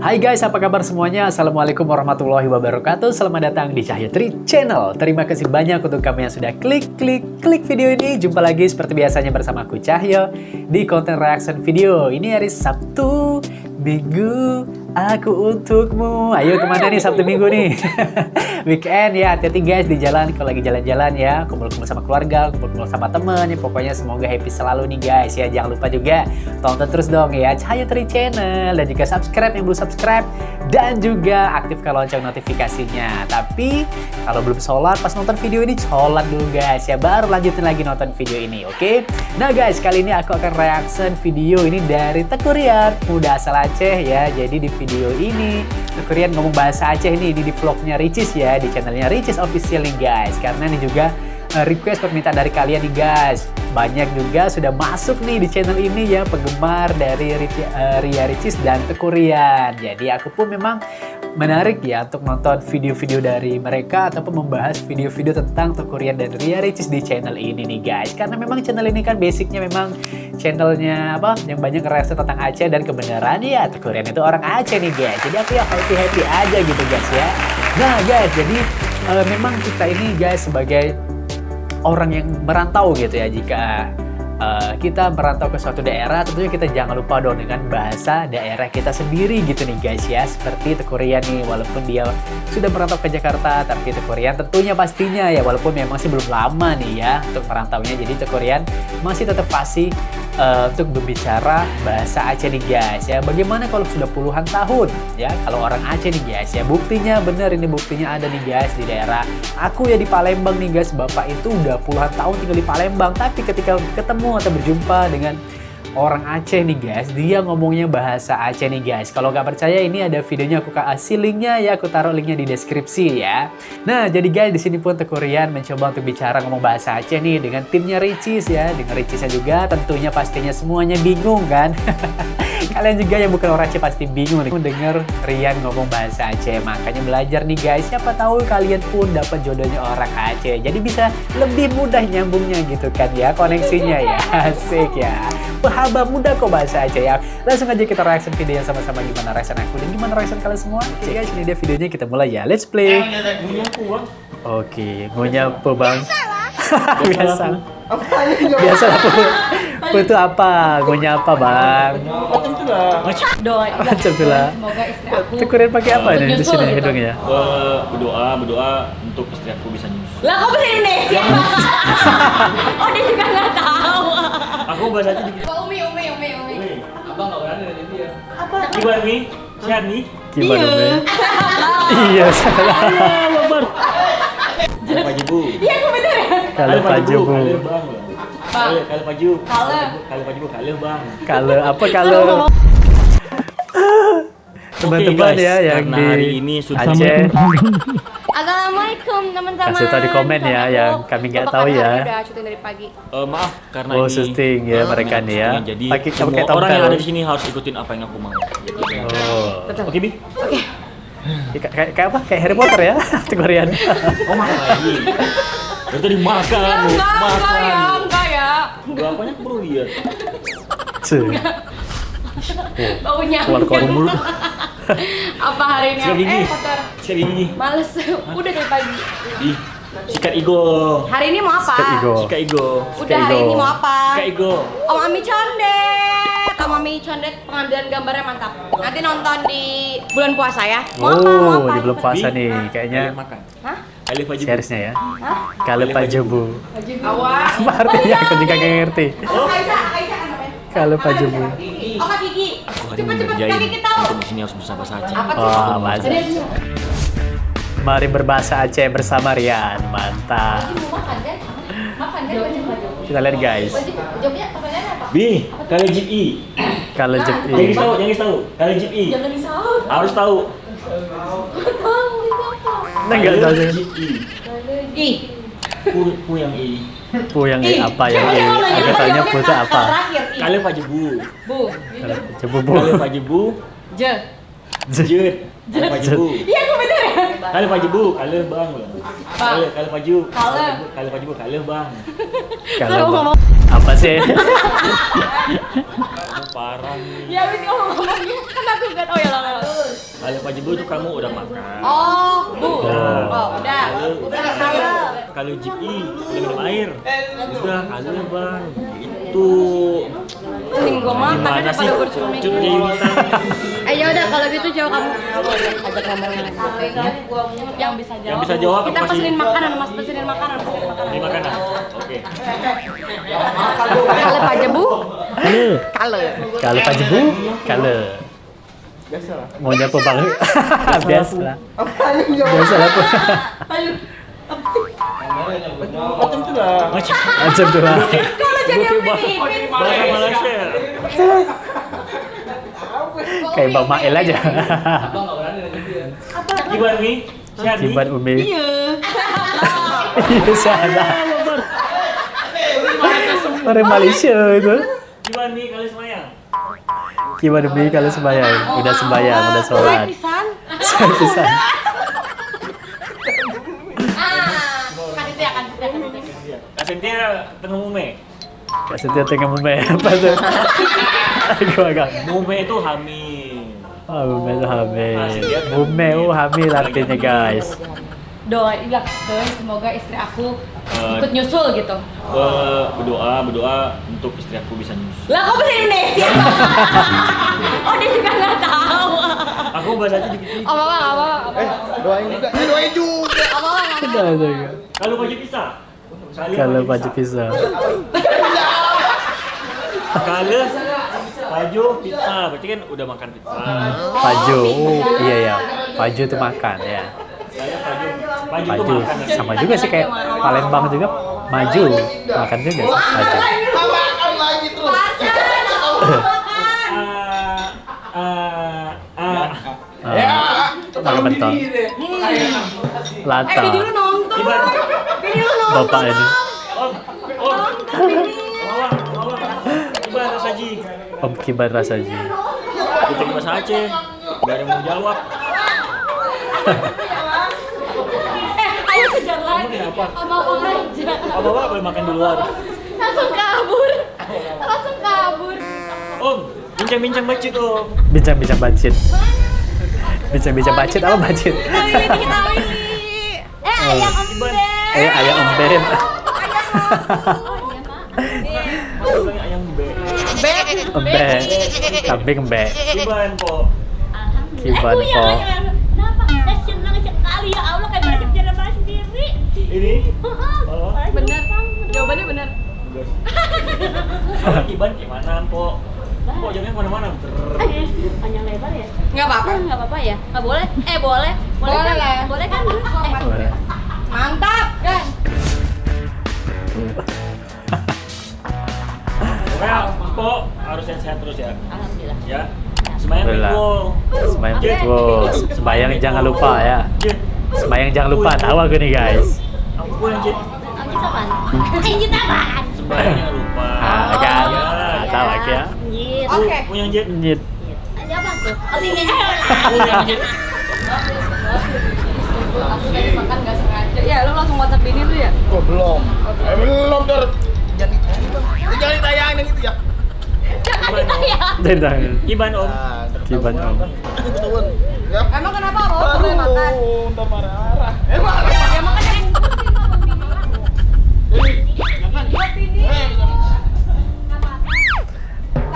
Hai guys, apa kabar semuanya? Assalamualaikum warahmatullahi wabarakatuh. Selamat datang di Cahyo Tri Channel. Terima kasih banyak untuk kamu yang sudah klik video ini. Jumpa lagi seperti biasanya bersama aku Cahyo di konten reaction video. Ini hari Sabtu, Minggu, aku untukmu. Ayo kemana nih Sabtu Minggu nih? Weekend ya, hati-hati guys di jalan. Kalau lagi jalan-jalan ya, kumpul-kumpul sama keluarga, kumpul-kumpul sama temen ya. Pokoknya semoga happy selalu nih guys ya. Jangan lupa juga tonton terus dong ya Cahyo Tri Channel. Dan juga subscribe yang belum subscribe. Dan juga aktifkan lonceng notifikasinya. Tapi kalau belum sholat pas nonton video ini, sholat dulu guys ya. Baru lanjutin lagi nonton video ini, oke? Nah guys, kali ini aku akan reaction video ini dari Teuku Ryan, muda asal Aceh ya. Jadi di video ini Teuku Ryan ngomong bahasa Aceh nih di vlognya Ricis ya, di channelnya Ricis Official nih guys. Karena ini juga request permintaan dari kalian nih guys. Banyak juga sudah masuk nih di channel ini ya, penggemar dari Ria Ricis dan Teuku Ryan. Jadi aku pun memang menarik ya untuk nonton video-video dari mereka ataupun membahas video-video tentang Teuku Ryan dan Ria Ricis di channel ini nih guys. Karena memang channel ini kan basicnya memang channelnya apa yang banyak ngerasa tentang Aceh, dan kebenaran ya Teuku Ryan itu orang Aceh nih guys. Jadi aku ya happy aja gitu guys ya. Nah guys, jadi memang kita ini guys sebagai orang yang merantau gitu ya, jika kita merantau ke suatu daerah, tentunya kita jangan lupa dong dengan bahasa daerah kita sendiri gitu nih guys ya. Seperti Teuku Ryan nih, walaupun dia sudah merantau ke Jakarta, tapi Teuku Ryan tentunya pastinya ya, walaupun memang sih belum lama nih ya untuk merantaunya, jadi Teuku Ryan masih tetap fasih untuk berbicara bahasa Aceh nih guys ya. Bagaimana kalau sudah puluhan tahun ya, kalau orang Aceh nih guys ya, buktinya bener, ini buktinya ada nih guys di daerah aku ya, di Palembang nih guys. Bapak itu udah puluhan tahun tinggal di Palembang, tapi ketika ketemu atau berjumpa dengan orang Aceh nih guys, dia ngomongnya bahasa Aceh nih guys. Kalau nggak percaya, ini ada videonya, aku kasih linknya ya, aku taruh linknya di deskripsi ya. Nah jadi guys, di sini pun Teuku Ryan mencoba untuk bicara ngomong bahasa Aceh nih dengan timnya Ricis ya, dengan Ricisnya juga tentunya pastinya semuanya bingung kan. Kalian juga yang bukan orang Aceh pasti bingung nih denger Ryan ngomong bahasa Aceh. Makanya belajar nih guys, siapa tahu kalian pun dapat jodohnya orang Aceh, jadi bisa lebih mudah nyambungnya gitu kan ya, koneksinya ya. Asik ya, haba mudah kok bahasa Aceh ya. Langsung aja kita reaction video yang sama-sama, gimana reaction aku dan gimana reaction kalian semua. Oke guys, ini dia videonya, kita mulai ya, let's play. Oke, ngunyah bang. Biasa. Biasa apa itu apa? Ngunyah apa bang? Doa. Macam tu lah. Teuku Ryan pakai apa nih di sini hidungnya? Berdoa untuk istri aku bisa nyusul. Lah kok bahasa Indonesia? Oh dia juga nggak tahu. Aku bahasanya dikit. Umi. Abang nggak berani dari dia. Apa? Gimana nih? Sehat nih? Gimana nih? Iya salah. Kalau pajibu. Iya aku bener ya. Kalau pajibu. Kalau paju. Kalau Bang. Kalau apa kalau? Teman-teman ya yang karena di hari ini sudah Aceh. Assalamualaikum teman-teman. Kasih tahu di komen ya, yang kami nggak tahu ya. Udah syuting dari pagi. Maaf karena Oh, ini syuting ya mereka nih ya. Jadi Pakai semua tompel. orang yang ada di sini harus ikutin apa yang aku mau. Oh. Oke, Bi? Oke. Kayak apa? Kayak Harry Potter ya? Teuku Ryan. Oh, makan lagi. Dari tadi makan. Enggak ya. Berapanya aku perlu lihat. Baunya. Keluar mulut. Apa hari ini? Sikat gigi. Kotor. Sikat gigi. Males. Udah dari pagi. Ih, sikat ego. Hari ini mau apa? Sikat ego. Sikat ego. Udah hari ini mau apa? Sikat ego. Om Ami Condet. Om Ami Condet pengambilan gambarnya mantap. Nanti nonton di bulan puasa ya. Mau apa? Mau Oh, apa? di belum puasa Bi, nih kayaknya kalian makan. Hah? Alif pajibu. seriesnya ya. Hah? Kalau pajibu. Awas. Apa artinya? Aku juga nggak ngerti. Aisyah kan namanya. Kalau pajibu. Oh Kak Gigi. Aku hari ini Cepet-cepet ngerjain. Kak Gigi tahu. Untuk di sini harus bersama saja. Apa tuh? Wah, mantap. Jadi Mari berbahasa Aceh bersama Ryan. Mantap. mau makan kan? Makan kan wajib. Kita lihat guys. Wajib. Jawabnya pertanyaan apa? Bi, kali jeep I. Kalau Jangan jepi. tahu. Kali jeep I. Jangan disaut. Harus tahu. Tahu itu apa? Enggak tahu sih. Jeep I. Ih. Pu yang I. Pu yang apa yang Coba ini? kalau nanya Aku tanya pu itu apa? Terakhir. Ih. Kali pajibu. Bu. Coba bu. Kali pajibu. Je. Jet. Kali pajibu. Iya aku bener ya. Kali pajibu. Kali bang. Kali paju. Kale. Kali pajibu. Kali bang. Kalau apa sih? Parah nih. Ya habis ngomongnya kan aku kan oh ya lah. Kalau Pak Jebu itu kamu udah makan. Oh, bu. Oh, udah. Kalau Jipi udah minum air. Udah, kalau bang. Itu. Mending gua makan Gimana daripada sih? bercumi. Cut kayak Yunita. Ya udah kalau gitu jawab kamu. Ajak ngomongin. Yang bisa jawab. Yang bisa jawab Kita aku kasih- pesenin makanan, Mas. Pesenin makanan. Ini makanan. Oke. Kalau Pak Jebu, Halo. kalau. Kalau Pak Jebu, kalau maunya apa bang? Biasa lah. Biasa lah. Macam tu lah. Macam tu lah. Kalau jadi Upin Bahasa Malaysia. Kayak Bang Mael aja. Gimana nih? Sehat nih? Kiban Umi. Iya. Sana. Orang Malaysia itu. Gimana nih kali semayang? Kiban Umi kalau sembahyang. Udah sembahyang, udah sholat. pisan. Saya pisah. Kan itu ya, kan itu ya. Kak Cynthia tengah mume. Kak Setia tengah mume apa tuh? Aku agak. Mume itu hamil. Oh, mume itu hamil. Mume hamil artinya guys. Doain semoga istri aku ikut nyusul gitu. Berdoa untuk istri aku bisa nyusul. Lah kok bahasa Indonesia? Oh dia juga nggak tahu. Aku bahasanya dikit-dikit. Apa? Doain juga. Doain juga. Udah tuh. Kalau baju pisah. Kalau baju pisah. Kalau baju pizza, berarti kan udah makan pizza. Baju. Oh, iya ya. Baju itu makan ya. Saya baju Maju itu makan. sama juga sih kayak Palembang juga maju makan juga sih maju. Makan lagi terus. Makan mentol. Lata. Bini lu nonton. Bini lu nonton. Bapak ini. Gimana saji? Om Kibar Rasaji. Kita bahasa Aceh. Gak ada yang mau jawab. Ayo kejar lagi. Kenapa? Abang aja. Apa-apa boleh makan di luar. Langsung kabur. Langsung kabur. Om, bincang-bincang bacit om. Bincang-bincang bacit. Bincang-bincang bacit apa bacit? Tawi. Ayam embek. Ayam embem. Masa bilangnya ayam be. Embek. Kambing embek. Kiban po. Kiban po. Kenapa? Saya senang sekali ya Allah kayak belajar cara bahasa sendiri. Ini? Oh, Bener. Jawabannya bener. bagus. Kalau Kiban gimana po? Kok jadinya kemana-mana? Panjang lebar ya? Nggak apa-apa. Nggak apa-apa ya? Nggak boleh? Boleh. Boleh kan? lah. Boleh kan? Mantap kan? Pokoknya po harus sehat terus ya. Alhamdulillah. Ya. Semuanya Alhamdulillah. betul. Sembayang betul. Sembayang jangan lupa ya. Sembayang jangan lupa. Tahu aku nih guys. Aku yang jid. Anjir apaan? Anjir apaan? Sembayang jangan lupa. Kan? Ya. Tahu aku ya. Anjir. Oke. Aku yang jid. Nyit. Anjir apa tuh? Artinya Aku yang jid. Aku tadi makan nggak sengaja. Ya lu langsung WhatsApp bini tuh ya? Oh, belum. Belum Dor. Jangan ditayangin itu ya. jangan ditayang. Tentang Kiban om. Kiban om. Ketahuan. Ya. Emang kenapa lo boleh makan? Udah marah-marah. Ya makanya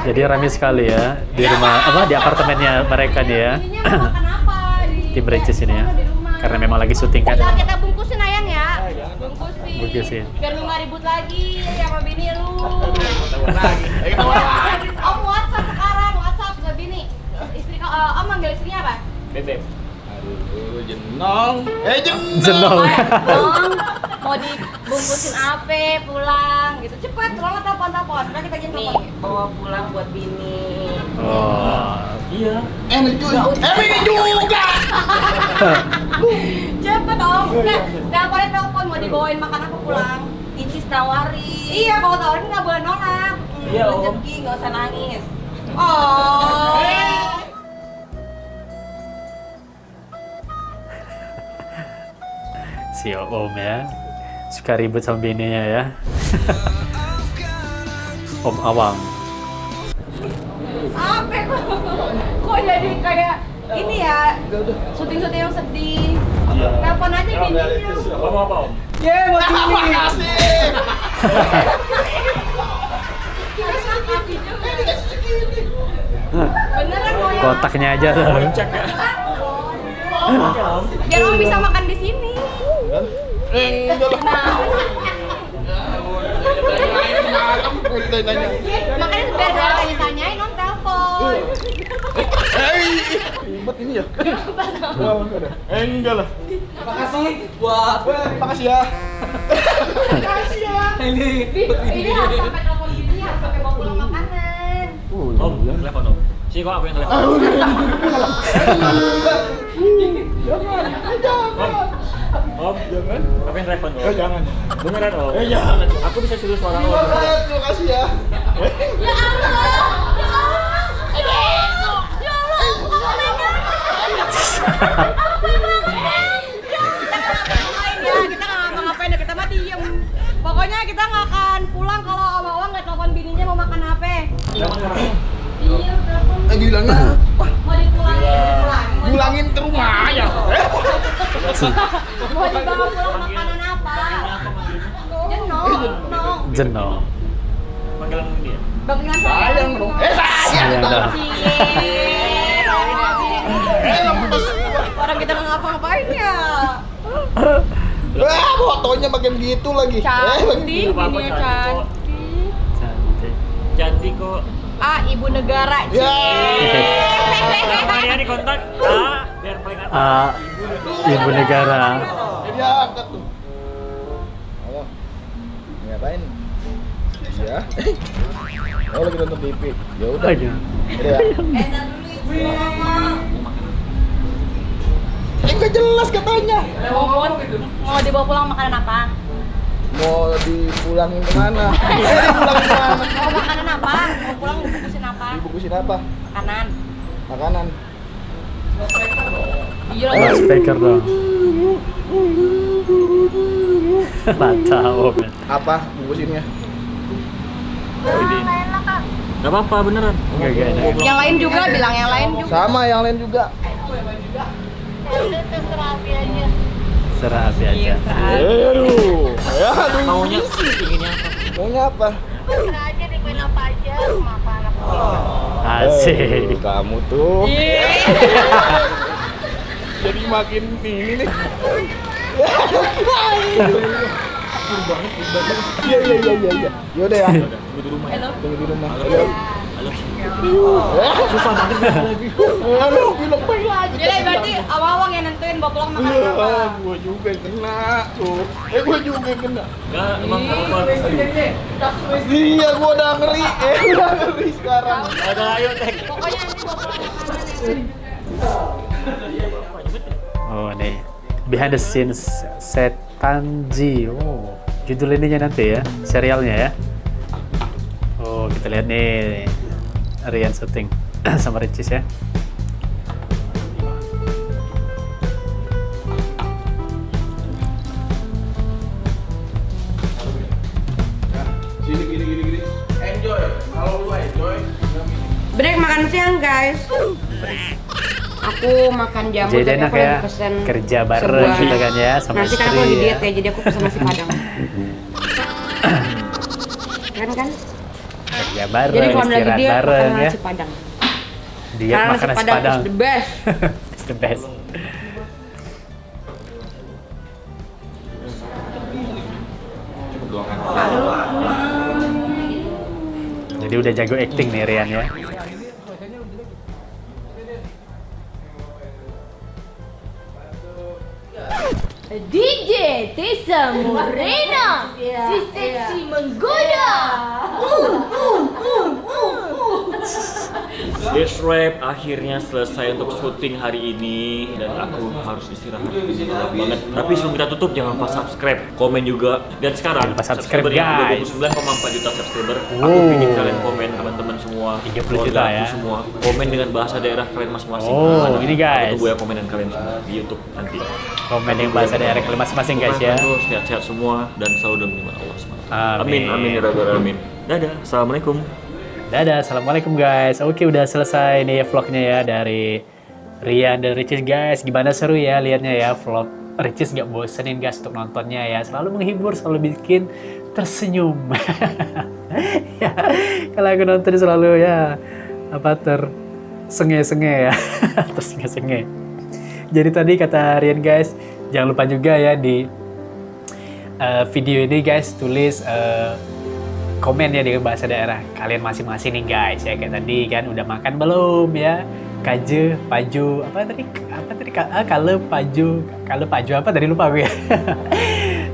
Jadi ramai sekali ya di rumah di apartemennya mereka nih ya. bininya mau makan apa di Tim Ricis ini ya. di rumah. Karena memang lagi syuting kan. Udah kita bungkusin ayang ya. Bungkusin. Bungkusin. Biar lu nggak ribut lagi sama bini lu. Lagi. Om WhatsApp sekarang, WhatsApp ke bini. Istri Om manggil istrinya apa? Bebek. Aduh, jenong. Jenong. Om, mau dibungkusin apa pulang gitu. Cepet, tolong telepon. Udah kita jemput. Nih, bawa pulang buat bini. Oh. Iya. Ini juga. Cepet Om. Nah, telepon mau dibawain makan apa pulang. Incis tawari. Iya, kalau tawarin nggak boleh nolak. Iya, Om. Rezeki nggak usah nangis. Oh. Si Om ya. Suka ribut sama bininya ya. Om Awang. Apa kok jadi kayak ini ya, syuting-syuting yang sedih. Telepon aja bininya. Apa Om? Makasih. Beneran mau ya? Kotaknya aja tuh. Cek ya. Biar Om bisa makan di sini. Enggak lah. Tanya. Makanya biar gak ditanyain Om telepon. Ribet ini ya? Oh, enggak ada. Enggak lah. Makasih ya. Ini harus sampai telepon gini, harus sampai bawa pulang makanan. Om, telepon Om. Sini kok aku yang telepon. Om, Jangan. aku yang telepon Om. Jangan. Beneran Om. Jangan. Aku bisa suruh suara Om. Terima kasih ya. Ya Allah. Ya Allah, aku kangen. Kita nggak ngapa-ngapain, kita mah diem. Pokoknya kita nggak akan pulang kalau Om nggak telepon bininya mau makan apa. Iya, telepon. Bilangnya Mau dipulangin. pulangin ke rumah ya. Mau dibawa pulang makanan apa? Jenong. Jenong. Panggilan dia. Bangkilan Sayang dong. Sayang dong. Orang kita nggak ngapa-ngapain ya. Wah, fotonya makin gitu lagi. Cantik, Apa-apa bininya cantik kok. cantik. Cantik. Cantik kok. Ah, ibu negara. Ya. Sama dia di kontak. Biar paling atas. Ibu negara. Ya, angkat tuh. Halo. Ngapain? Ya. Oh, lagi nonton TV. Ya udah. Aduh. Udah ya. Enggak jelas katanya. Mau dibawa pulang makanan apa? Mau dipulangin kemana? Dipulangin kemana? Mau makanan apa? Mau pulang dibungkusin apa? Dibungkusin apa? Makanan. Makanan. Iya. Ada speaker dong. Mantap. Apa bungkusinnya? Gak apa-apa beneran. Enggak ada. Yang lain juga bilang yang lain juga. Sama yang lain juga. Serah api aja. Aduh. Ya, aduh. Maunya inginnya apa? Maunya apa? Asik. Kamu tuh. Jadi makin ini nih. Iya. Yaudah ya. Tunggu di rumah ya. Tunggu di rumah. Halo. Susah banget lagi. Aduh, bilang baik lagi. Jadi berarti awang yang nentuin bawa pulang makanan apa? Gua juga yang kena tuh. Gua juga yang kena. Enggak, emang apa? Iya, gua udah ngeri. Udah ngeri sekarang. Ada ayo tek. Pokoknya nanti bawa pulang makanan ya. Oh nih, behind the scenes Setanji. Oh, judul ininya nanti ya, serialnya ya. Oh, kita lihat nih Rian syuting sama Ricis ya. Sini gini. Enjoy. Kalau lu enjoy, Break makan siang guys. Aku makan jamu Jadi tapi enak aku ya, lagi pesen kerja bareng sebuah- gitu kan ya sama Nanti kan istri aku lagi ya. diet ya, jadi aku pesen nasi padang. Keren kan? Kerja bareng, Jadi kalau lagi istirahat diet bareng makan ya. nasi padang. Diet Karena makan nasi padang. is the best. It's the best. Jadi udah jago acting nih Rian ya. DJ Tessa Morena, si seksi menggoda. Yes Rap akhirnya selesai untuk syuting hari ini dan aku harus istirahat banget. Tapi sebelum kita tutup jangan lupa subscribe, komen juga. Dan sekarang Jangan lupa subscribe, subscriber yang udah guys. 29,4 juta subscriber. Aku Wow. ingin kalian komen teman-teman semua, 30 juta keluarga aku ya. semua. Komen dengan bahasa daerah kalian masing-masing. Oh, ini guys. Aku tunggu ya komenan kalian semua di YouTube nanti. Komen yang bahasa daerah kalian masing-masing guys ya. Terus sehat-sehat semua dan selalu dalam lindungan Allah SWT. Amin. Amin ya rabbal alamin. Dadah, assalamualaikum. Dadah, assalamualaikum guys. Oke, udah selesai nih vlognya ya dari Rian dan Ricis guys, gimana seru ya liatnya ya vlog Ricis gak bosenin guys untuk nontonnya ya, selalu menghibur, selalu bikin tersenyum. Ya, kalau aku nonton selalu ya tersenge-senge ya, tersenge-senge. Jadi tadi kata Rian guys, jangan lupa juga ya di video ini guys tulis komen ya dengan bahasa daerah kalian masing-masing nih guys ya, kayak tadi kan udah makan belum ya, kaje, paju, apa tadi kale, paju apa tadi lupa gue ya.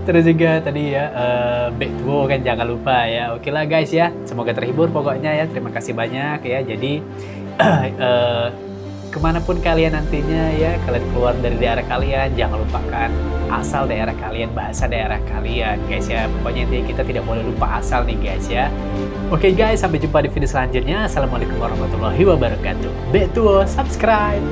Terus juga tadi ya Bektuo kan jangan lupa ya. Oke lah guys ya, semoga terhibur pokoknya ya, terima kasih banyak ya. Jadi kemanapun kalian nantinya ya, kalian keluar dari daerah kalian, jangan lupakan asal daerah kalian, bahasa daerah kalian guys ya. Pokoknya intinya kita tidak boleh lupa asal nih guys ya. Oke guys, sampai jumpa di video selanjutnya. Assalamualaikum warahmatullahi wabarakatuh. Bektuo, subscribe.